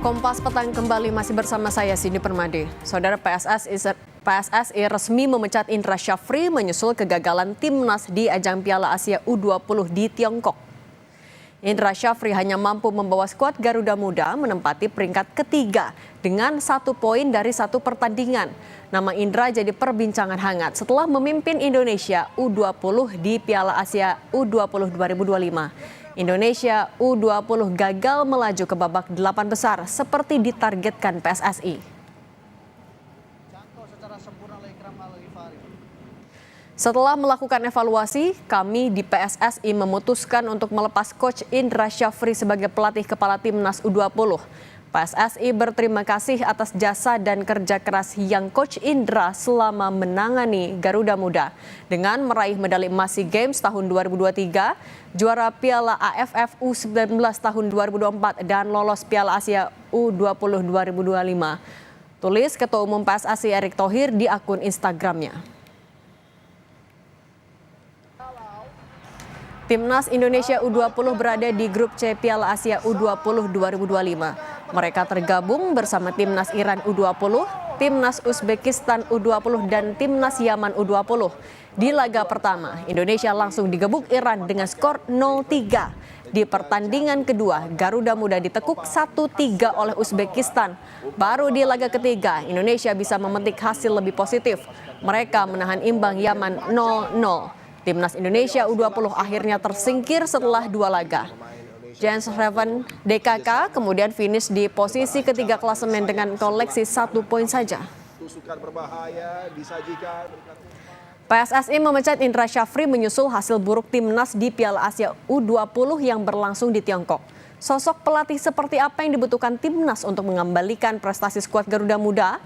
Kompas Petang kembali masih bersama saya Cindy Permadi. Saudara PSSI resmi memecat Indra Syafri menyusul kegagalan timnas di ajang Piala Asia U20 di Tiongkok. Indra Syafri hanya mampu membawa skuad Garuda Muda menempati peringkat ketiga dengan 1 poin dari 1 pertandingan. Nama Indra jadi perbincangan hangat setelah memimpin Indonesia U20 di Piala Asia U20 2025. Indonesia U20 gagal melaju ke babak 8 besar seperti ditargetkan PSSI. Setelah melakukan evaluasi, kami di PSSI memutuskan untuk melepas Coach Indra Syafri sebagai pelatih kepala timnas U20. PSSI berterima kasih atas jasa dan kerja keras yang Coach Indra selama menangani Garuda Muda. Dengan meraih medali emas SEA Games tahun 2023, juara Piala AFF U19 tahun 2024 dan lolos Piala Asia U20 2025. Tulis Ketua Umum PSSI Erick Thohir di akun Instagramnya. Timnas Indonesia U20 berada di grup C Piala Asia U20 2025. Mereka tergabung bersama Timnas Iran U20, Timnas Uzbekistan U20 dan Timnas Yaman U20. Di laga pertama, Indonesia langsung digebuk Iran dengan skor 0-3. Di pertandingan kedua, Garuda Muda ditekuk 1-3 oleh Uzbekistan. Baru di laga ketiga, Indonesia bisa memetik hasil lebih positif. Mereka menahan imbang Yaman 0-0. Timnas Indonesia U20 akhirnya tersingkir setelah 2 laga. Jens Raven DKK kemudian finish di posisi ketiga klasemen dengan koleksi 1 poin saja. PSSI memecat Indra Syafri menyusul hasil buruk timnas di Piala Asia U20 yang berlangsung di Tiongkok. Sosok pelatih seperti apa yang dibutuhkan timnas untuk mengembalikan prestasi skuad Garuda Muda?